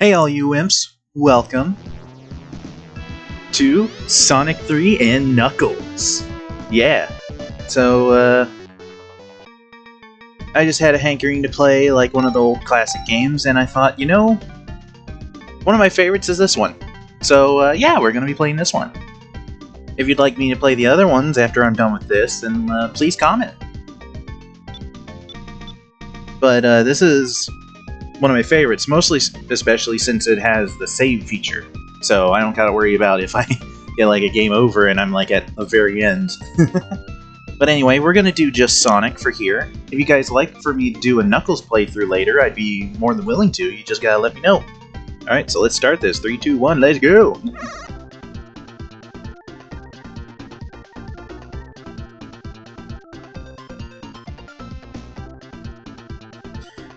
Hey all you imps, welcome to Sonic 3 and Knuckles. Yeah, so I just had a hankering to play like one of the old classic games, and I thought, one of my favorites is this one. So yeah, we're going to be playing this one. If you'd like me to play the other ones after I'm done with this, then please comment. But this is one of my favorites, especially since it has the save feature. So I don't gotta worry about if I get like a game over and I'm like at the very end. But anyway, we're gonna do just Sonic for here. If you guys like for me to do a Knuckles playthrough later, I'd be more than willing to. You just gotta let me know. Alright, so let's start this. 3, 2, 1, let's go!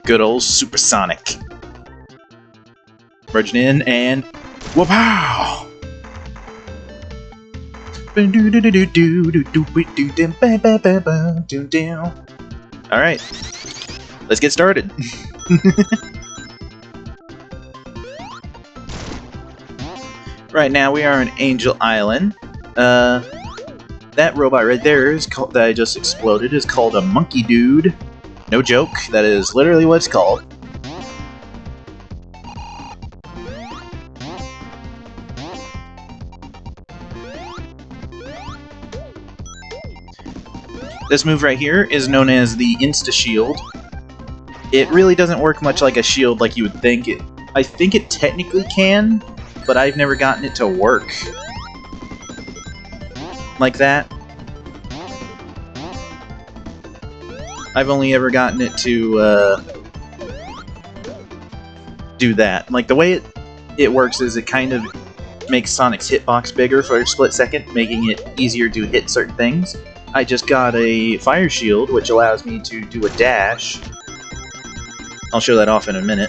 Good old Supersonic. Merging in and whoop-pow! Alright, let's get started. Right now we are on Angel Island. That robot right there that I just exploded is called a Monkey Dude. No joke, that is literally what it's called. This move right here is known as the Insta-Shield. It really doesn't work much like a shield like you would think. I think it technically can, but I've never gotten it to work like that. I've only ever gotten it to do that. Like, the way it works is it kind of makes Sonic's hitbox bigger for a split second, making it easier to hit certain things. I just got a fire shield, which allows me to do a dash. I'll show that off in a minute.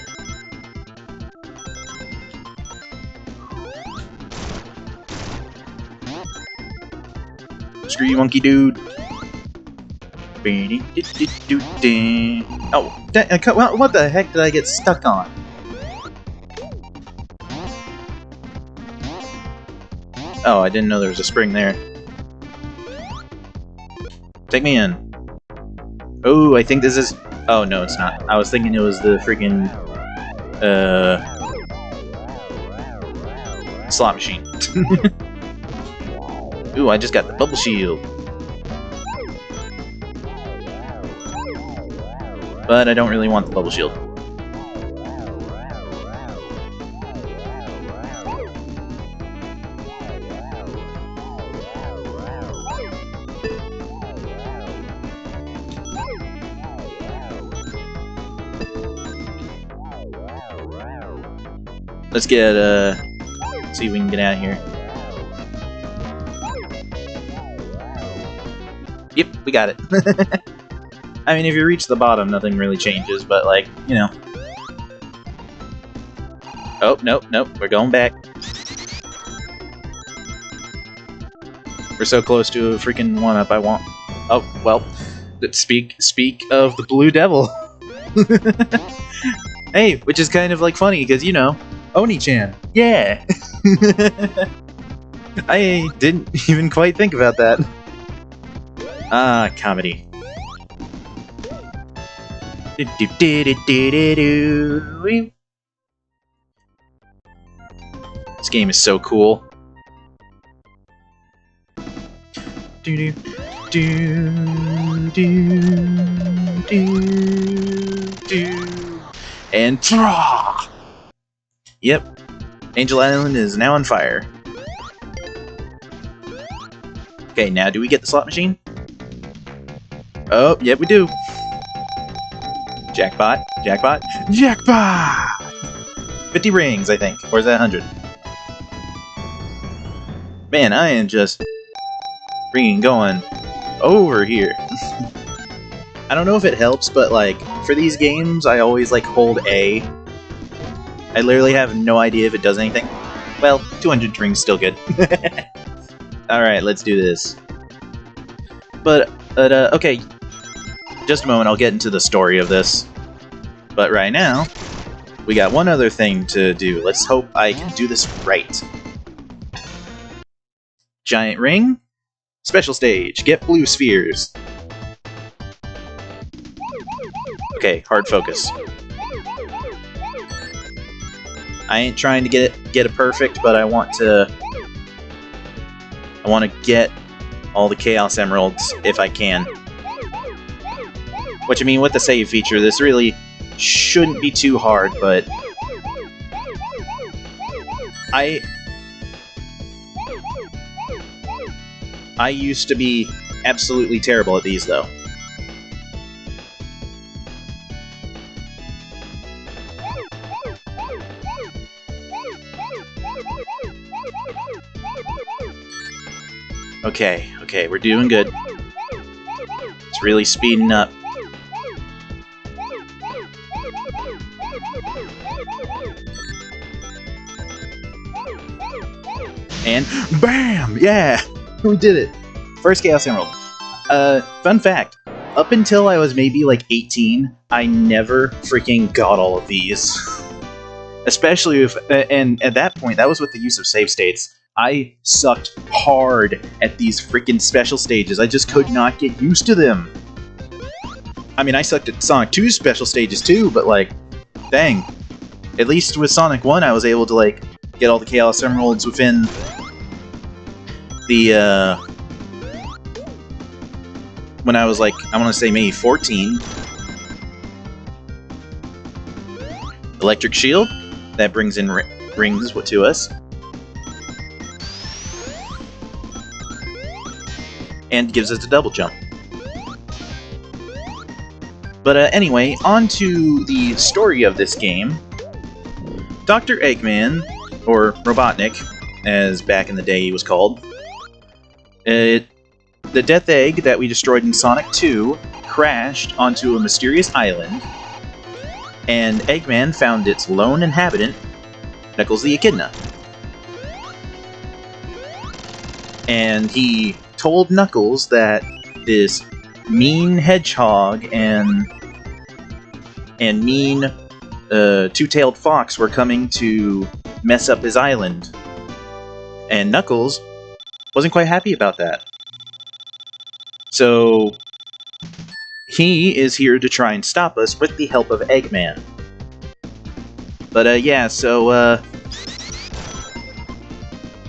Screw you, Monkey Dude. Oh, what the heck did I get stuck on? Oh, I didn't know there was a spring there. Take me in. Oh, I think this is... Oh, no, it's not. I was thinking it was the freaking... slot machine. Ooh, I just got the bubble shield. But I don't really want the bubble shield. Let's get, see if we can get out of here. Yep, we got it. I mean, if you reach the bottom, nothing really changes, but, like, you know. Oh, nope, we're going back. We're so close to a freaking one-up, I want... Oh, well, speak of the Blue Devil. Hey, which is kind of, like, funny, because, Oni-Chan. Yeah! I didn't even quite think about that. Ah, comedy. This game is so cool. And yep, Angel Island is now on fire. Okay, now do we get the slot machine? Oh, yep, we do. Jackpot, jackpot, jackpot! 50 rings, I think. Or is that 100? Man, I am just freaking going over here. I don't know if it helps, but like, for these games, I always like hold A. I literally have no idea if it does anything. Well, 200 rings still good. Alright, let's do this. But, okay. Just a moment, I'll get into the story of this. But right now, we got one other thing to do. Let's hope I can do this right. Giant ring. Special stage. Get blue spheres. Okay, hard focus. I ain't trying to get it perfect, but I want to get all the Chaos Emeralds if I can. Which, I mean, with the save feature, this really shouldn't be too hard, but I used to be absolutely terrible at these, though. Okay, we're doing good. It's really speeding up. And BAM! Yeah! We did it! First Chaos Emerald. Fun fact. Up until I was maybe like 18, I never freaking got all of these. Especially if, and at that point, that was with the use of save states. I sucked hard at these freaking special stages. I just could not get used to them. I mean, I sucked at Sonic 2's special stages too, but like, dang. At least with Sonic 1, I was able to like get all the Chaos Emeralds within the, when I was like, I want to say maybe 14. Electric Shield. That brings in rings to us. And gives us a double jump. But anyway, on to the story of this game. Dr. Eggman, or Robotnik, as back in the day he was called, the Death Egg that we destroyed in Sonic 2 crashed onto a mysterious island, and Eggman found its lone inhabitant, Knuckles the Echidna. And he told Knuckles that this mean hedgehog and mean two-tailed fox were coming to mess up his island. And Knuckles wasn't quite happy about that. So he is here to try and stop us with the help of Eggman. But yeah, so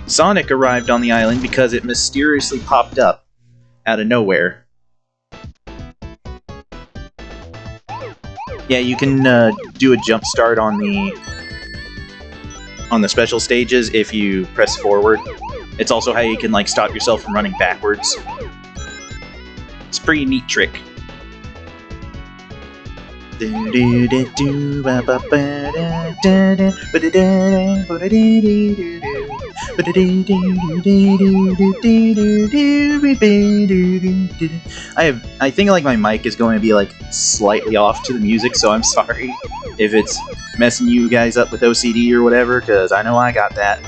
Sonic arrived on the island because it mysteriously popped up out of nowhere. Yeah, you can do a jump start on the special stages if you press forward. It's also how you can like stop yourself from running backwards. It's a pretty neat trick. I think like my mic is going to be like slightly off to the music, so I'm sorry if it's messing you guys up with OCD or whatever, because I know I got that.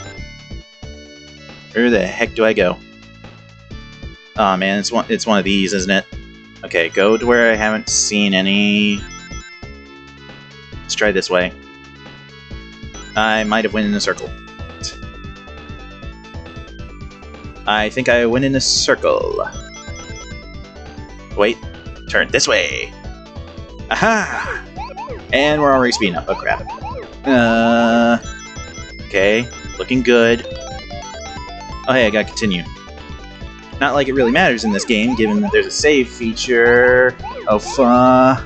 Where the heck do I go? Oh man, it's one of these, isn't it? Okay, go to where I haven't seen any. Let's try this way. I might have went in a circle. I think I went in a circle. Wait, turn this way. Aha! And we're already speeding up. Oh crap. Okay, looking good. Oh hey, I gotta continue. Not like it really matters in this game, given that there's a save feature. Oh fuck!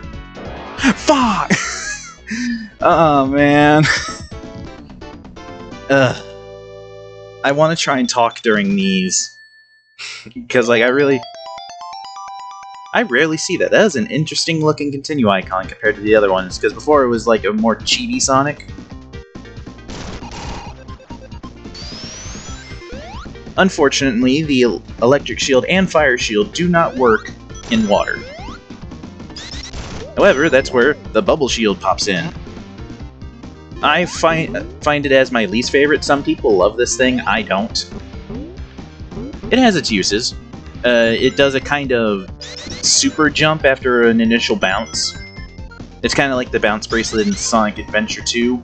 Oh man. Ugh. I want to try and talk during these, because like I rarely see that. That is an interesting looking continue icon compared to the other ones, because before it was like a more chibi Sonic. Unfortunately, the electric shield and fire shield do not work in water. However, that's where the bubble shield pops in. I find it as my least favorite. Some people love this thing, I don't. It has its uses. It does a kind of super jump after an initial bounce. It's kind of like the bounce bracelet in Sonic Adventure 2.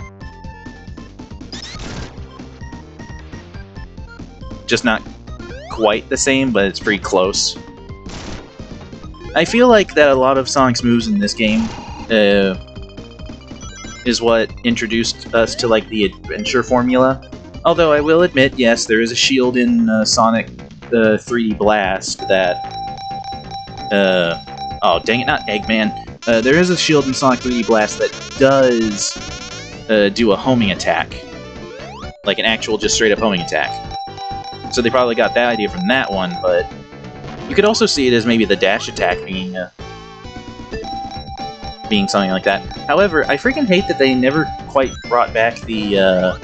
Just not quite the same, but it's pretty close. I feel like that a lot of Sonic's moves in this game is what introduced us to like the adventure formula. Although I will admit, yes, there is a shield in Sonic 3D Blast that... oh, dang it, not Eggman. There is a shield in Sonic 3D Blast that does do a homing attack. Like an actual, just straight-up homing attack. So they probably got that idea from that one, but... You could also see it as maybe the dash attack being something like that. However, I freaking hate that they never quite brought back the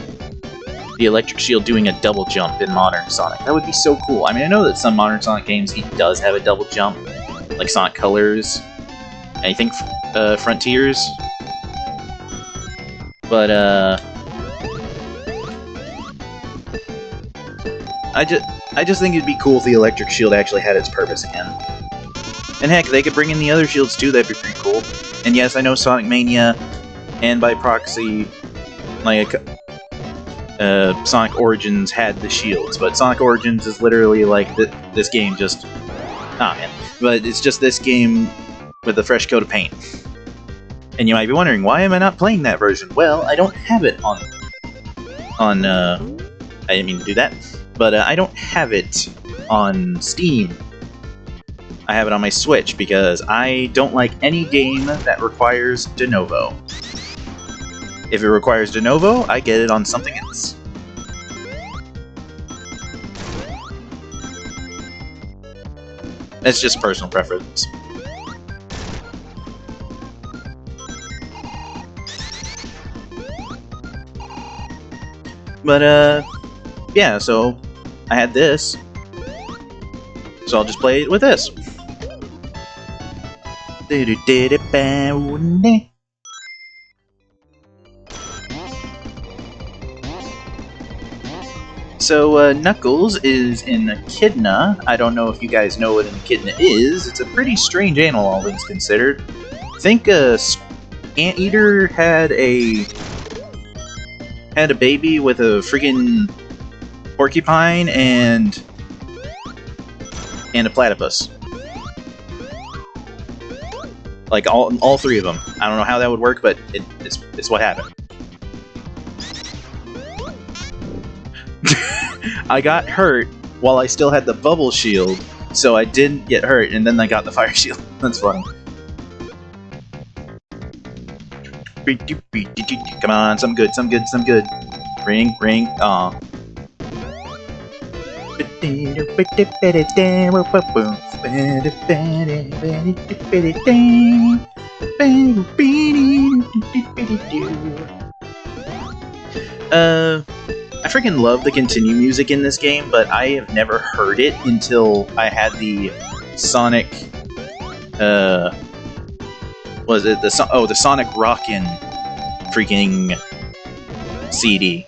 electric shield doing a double jump in modern Sonic. That would be so cool. I mean, I know that some modern Sonic games, he does have a double jump, like Sonic Colors, and I think Frontiers. But, I just think it'd be cool if the electric shield actually had its purpose again. And heck, they could bring in the other shields too, that'd be pretty cool. And yes, I know Sonic Mania, and by proxy, like, Sonic Origins had the shields, but Sonic Origins is literally like this game just... Ah, man. But it's just this game with a fresh coat of paint. And you might be wondering, why am I not playing that version? Well, I don't have it on I didn't mean to do that. But I don't have it on Steam. I have it on my Switch because I don't like any game that requires de novo. If it requires de novo, I get it on something else. That's just personal preference. But, yeah, so I had this. So I'll just play it with this. So, Knuckles is in Echidna. I don't know if you guys know what an Echidna is. It's a pretty strange animal, all things considered. I think Anteater had a baby with a freaking porcupine and a platypus. Like all three of them. I don't know how that would work, but it's what happened. I got hurt while I still had the bubble shield, so I didn't get hurt, and then I got the fire shield. That's funny. Come on, some good. Ring, ring, aw. I freaking love the continue music in this game, but I have never heard it until I had the Sonic, was it the Sonic Rockin' freaking CD.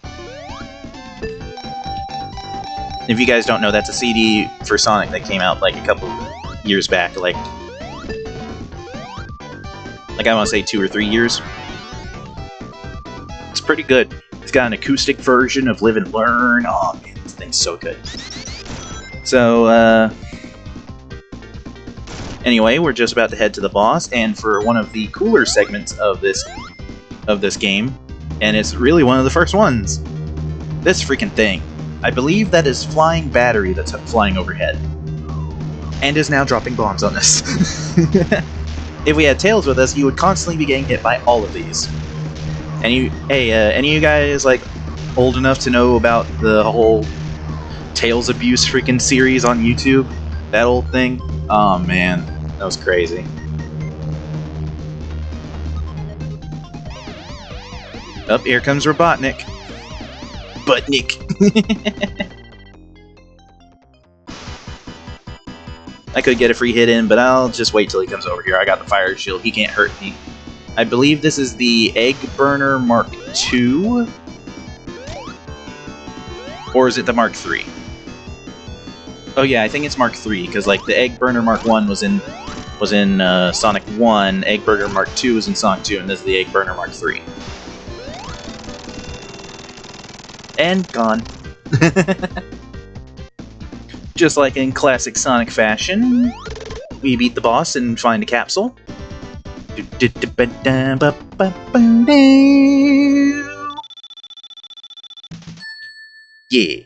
If you guys don't know, that's a CD for Sonic that came out like a couple years back, like I want to say 2 or 3 years. It's pretty good. It's got an acoustic version of Live and Learn. Oh man, this thing's so good. So, anyway, we're just about to head to the boss, and for one of the cooler segments of this game, and it's really one of the first ones. This freaking thing. I believe that is Flying Battery that's flying overhead. And is now dropping bombs on us. If we had Tails with us, he would constantly be getting hit by all of these. Any of you guys, like, old enough to know about the whole Tails abuse freaking series on YouTube? That old thing? Oh man, that was crazy. Up, here comes Robotnik. Buttnik. I could get a free hit in, but I'll just wait till he comes over here. I got the fire shield. He can't hurt me. I believe this is the Egg Burner Mark II? Or is it the Mark III? Oh yeah, I think it's Mark III, because like the Egg Burner Mark I was in was in Sonic 1, Egg Burger Mark 2 was in Sonic 2, and this is the Egg Burner Mark 3. And gone. Just like in classic Sonic fashion, we beat the boss and find a capsule. Yeah.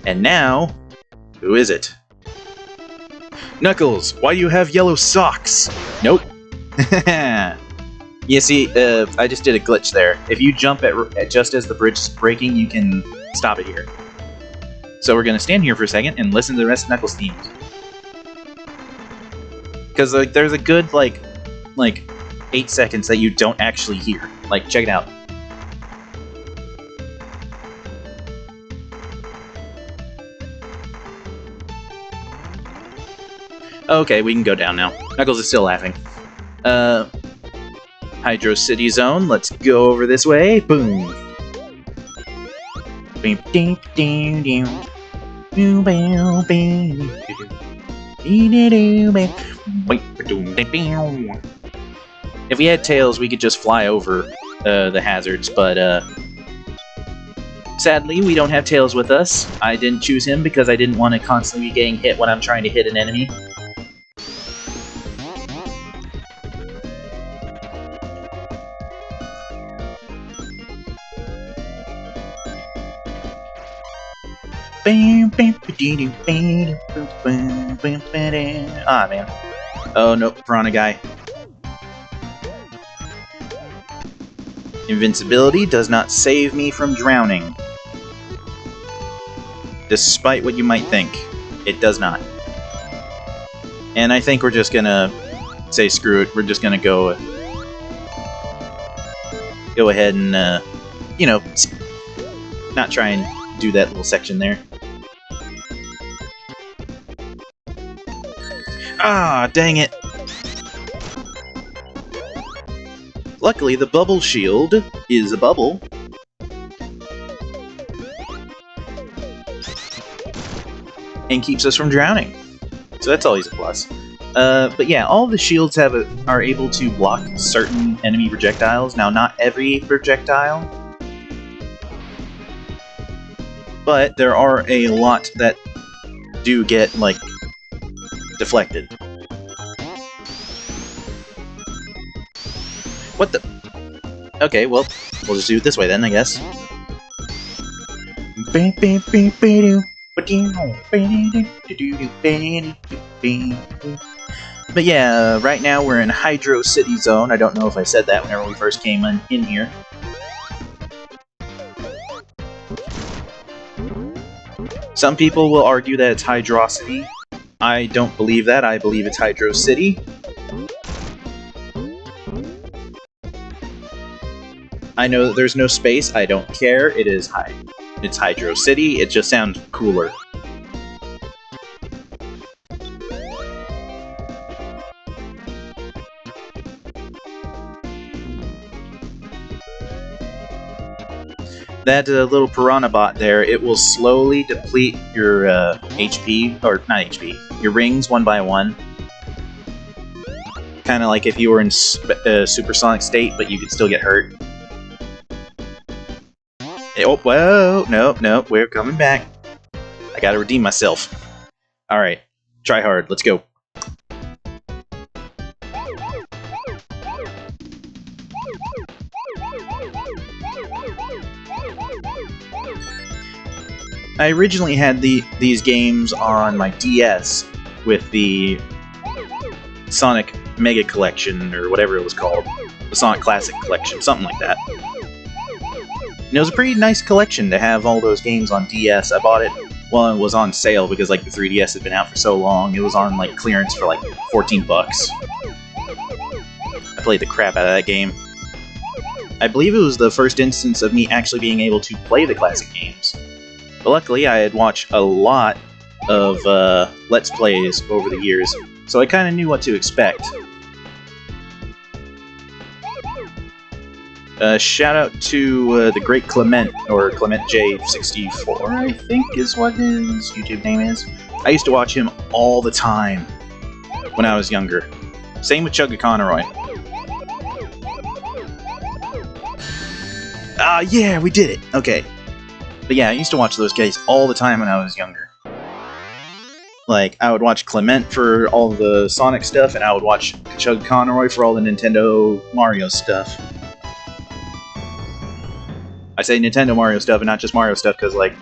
And now, who is it? Knuckles, why do you have yellow socks? Nope. You see, I just did a glitch there. If you jump at just as the bridge is breaking, you can stop it here. So we're gonna stand here for a second and listen to the rest of Knuckles' themes. Because there's a good like 8 seconds that you don't actually hear. Like, check it out. Okay, we can go down now. Knuckles is still laughing. Hydro City Zone, let's go over this way. Boom. If we had tails, we could just fly over the hazards, but sadly, we don't have tails with us. I didn't choose him because I didn't want to constantly be getting hit when I'm trying to hit an enemy. Ah, man. Oh, nope, Piranha Guy. Invincibility does not save me from drowning. Despite what you might think, it does not. And I think we're just gonna say screw it. We're just gonna go ahead and, you know, not try and do that little section there. Ah, dang it! Luckily, the bubble shield is a bubble. And keeps us from drowning. So that's always a plus. But yeah, all the shields are able to block certain enemy projectiles. Now, not every projectile, but there are a lot that do get, like, deflected. What the? Okay, well, we'll just do it this way then, I guess. But yeah, right now we're in Hydro City Zone. I don't know if I said that whenever we first came in here. Some people will argue that it's Hydrocity. I don't believe that. I believe it's Hydro City. I know that there's no space. I don't care. It is It's Hydro City. It just sounds cooler. That little piranha bot there, it will slowly deplete your HP, or not HP, your rings one by one. Kind of like if you were in supersonic state, but you could still get hurt. Oh, whoa, no, we're coming back. I gotta redeem myself. Alright, try hard, let's go. I originally had these games on my DS with the Sonic Mega Collection, or whatever it was called. The Sonic Classic Collection, something like that. And it was a pretty nice collection to have all those games on DS. I bought it while it was on sale because like the 3DS had been out for so long. It was on like clearance for like 14 bucks. I played the crap out of that game. I believe it was the first instance of me actually being able to play the classic games. But luckily, I had watched a lot of Let's Plays over the years, so I kind of knew what to expect. Shout out to the great Clement, or Clement J64, I think is what his YouTube name is. I used to watch him all the time. when I was younger. Same with Chugga Conroy. Ah, yeah, we did it! Okay. But yeah, I used to watch those guys all the time when I was younger. Like, I would watch Clement for all the Sonic stuff, and I would watch Chugga Conroy for all the Nintendo Mario stuff. I say Nintendo Mario stuff and not just Mario stuff because, like,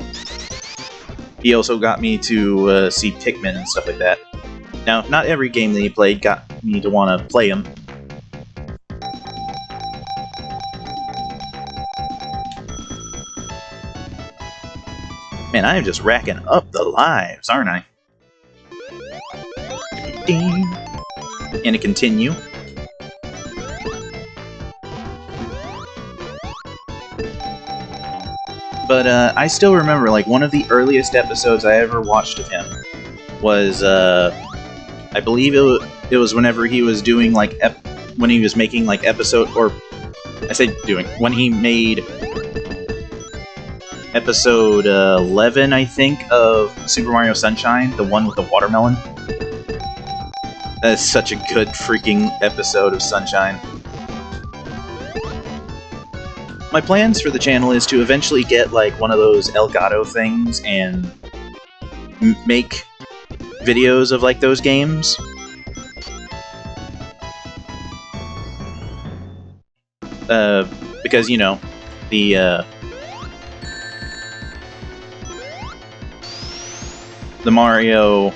he also got me to see Pikmin and stuff like that. Now, not every game that he played got me to want to play him. Man, I am just racking up the lives, aren't I? Ding. And to continue. But I still remember, like, one of the earliest episodes I ever watched of him was, I believe it was whenever he was doing, like, when he was making, like, episode, or, I say doing, when he made episode 11, I think, of Super Mario Sunshine, the one with the watermelon. That is such a good freaking episode of Sunshine. My plans for the channel is to eventually get, like, one of those Elgato things and make videos of, like, those games. Because, you know, the Mario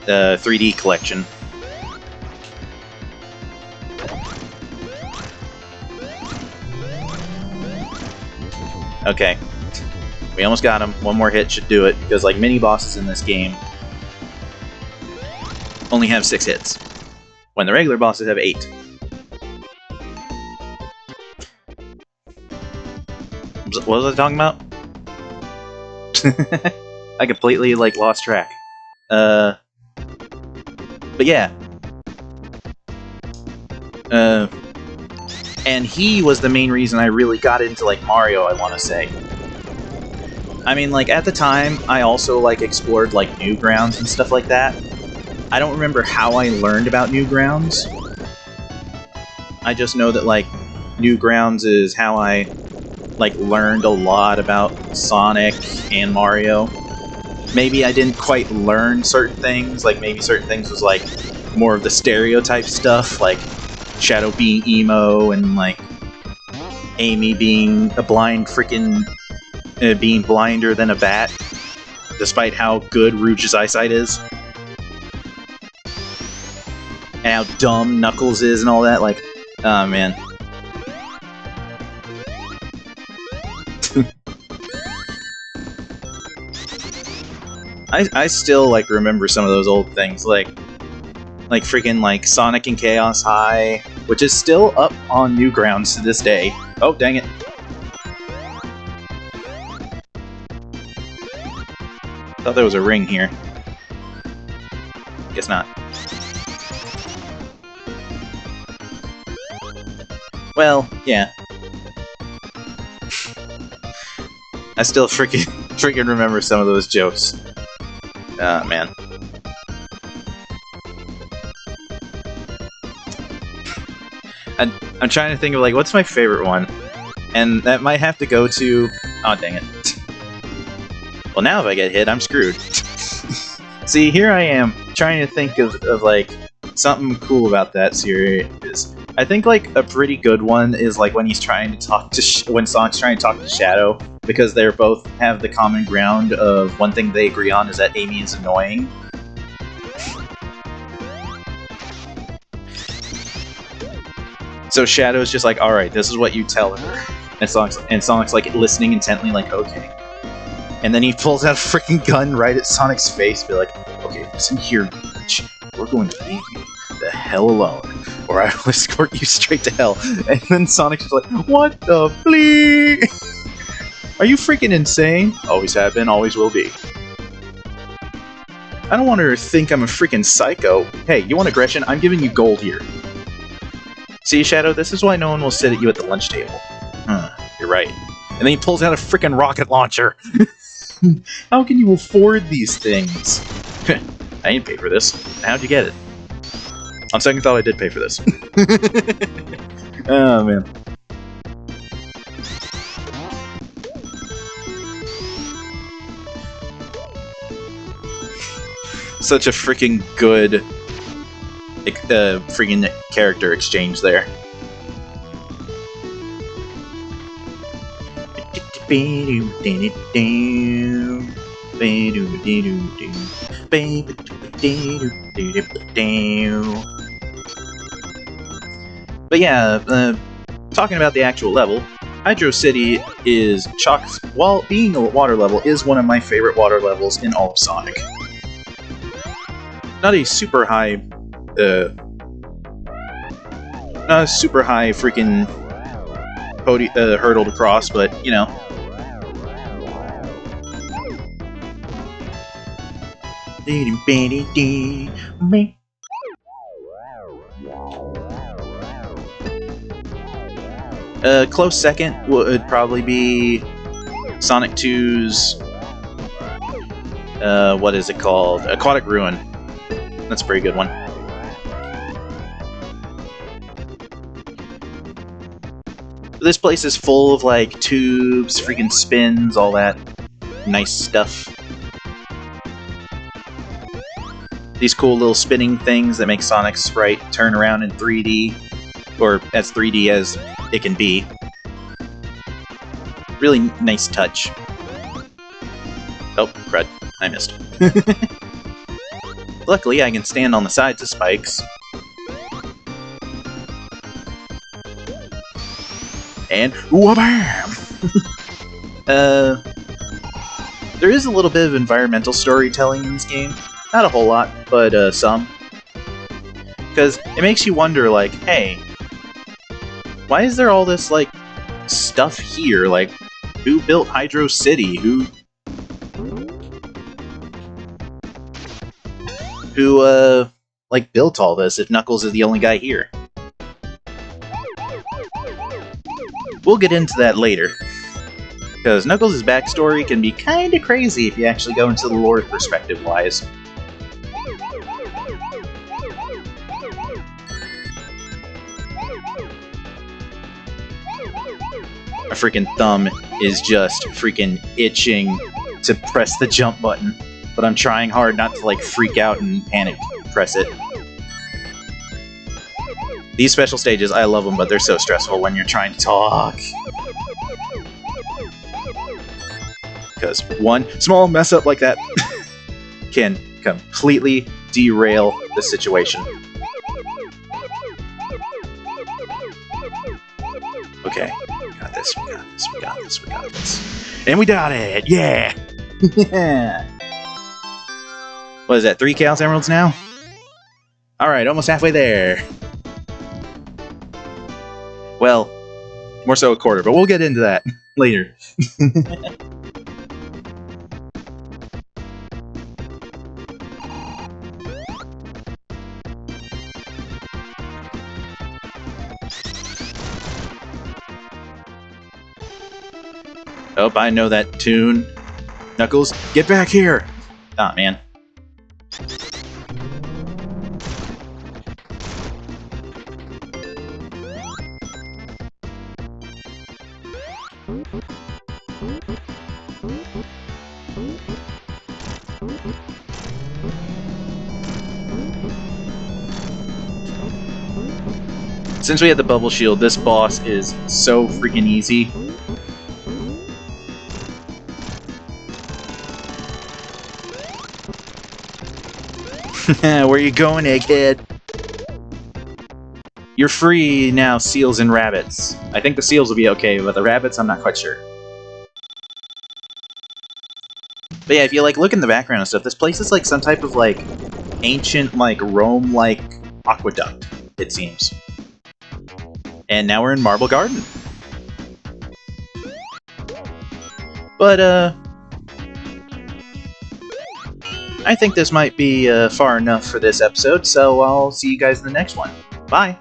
3D collection. Okay. We almost got him. One more hit should do it, because, like, mini-bosses in this game only have 6 hits, when the regular bosses have 8. What was I talking about? I completely, like, lost track. But yeah. And he was the main reason I really got into, like, Mario, I want to say. I mean, like, at the time, I also, like, explored, like, Newgrounds and stuff like that. I don't remember how I learned about Newgrounds. I just know that, like, Newgrounds is how I, like, learned a lot about Sonic and Mario. Maybe I didn't quite learn certain things, like, maybe certain things was, like, more of the stereotype stuff, like Shadow being emo, and, like, Amy being a blind freaking... being blinder than a bat, despite how good Rouge's eyesight is. And how dumb Knuckles is and all that, like, oh man. I still, like, remember some of those old things, like freaking, like, Sonic and Chaos High, which is still up on Newgrounds to this day. Oh, dang it. Thought there was a ring here. Guess not. Well, yeah. I still freaking remember some of those jokes. Ah, man. I'm trying to think of, like, what's my favorite one? And that might have to go to... Oh, dang it. Well, now if I get hit, I'm screwed. See, here I am, trying to think of like, something cool about that series. I think, like, a pretty good one is, like, when he's trying to talk to... when Sonic's trying to talk to Shadow, because they both have the common ground of one thing they agree on is that Amy is annoying. So Shadow's just like, alright, this is what you tell her. And Sonic's like, listening intently, like, okay. And then he pulls out a freaking gun right at Sonic's face, be like, okay, listen here, bitch. We're going to leave you the hell alone, or I will escort you straight to hell. And then Sonic's just like, what the bleep? Are you freaking insane? Always have been, always will be. I don't want her to think I'm a freaking psycho. Hey, you want aggression? I'm giving you gold here. See, Shadow, this is why no one will sit at you at the lunch table. You're right. And then he pulls out a freaking rocket launcher. How can you afford these things? I didn't pay for this. How'd you get it? On second thought, I did pay for this. Oh, man. Such a freaking good freaking character exchange there. But yeah, talking about the actual level, Hydro City is while being a water level, is one of my favorite water levels in all of Sonic. Not a super high freaking hurdle to cross, but you know. Close second would probably be Sonic 2's what is it called? Aquatic Ruin. That's a pretty good one. This place is full of like tubes, freaking spins, all that nice stuff. These cool little spinning things that make Sonic's sprite turn around in 3D, or as 3D as it can be. Really nice touch. Oh, crud. I missed. Luckily, I can stand on the sides of spikes. And wha-bam! There is a little bit of environmental storytelling in this game. Not a whole lot, but some. Because it makes you wonder, like, hey, why is there all this, like, stuff here? Like, who built Hydro City? Who, like, built all this if Knuckles is the only guy here? We'll get into that later. Because Knuckles' backstory can be kinda crazy if you actually go into the lore perspective-wise. My freaking thumb is just freaking itching to press the jump button, but I'm trying hard not to, like, freak out and panic press it. These special stages, I love them, but they're so stressful when you're trying to talk. Because one small mess up like that can completely derail the situation. Okay, we got this, we got this, we got this, we got this. And we got it! Yeah! Yeah! What is that, 3 Chaos Emeralds now? Alright, almost halfway there. Well, more so a quarter, but we'll get into that later. Oh, I know that tune. Knuckles, get back here! Ah, man. Since we had the bubble shield, this boss is so freaking easy. Where you going, Egghead? You're free now, seals and rabbits. I think the seals will be okay, but the rabbits, I'm not quite sure. But yeah, if you like look in the background and stuff, this place is like some type of like ancient, like Rome-like aqueduct, it seems. And now we're in Marble Garden. But I think this might be far enough for this episode, so I'll see you guys in the next one. Bye!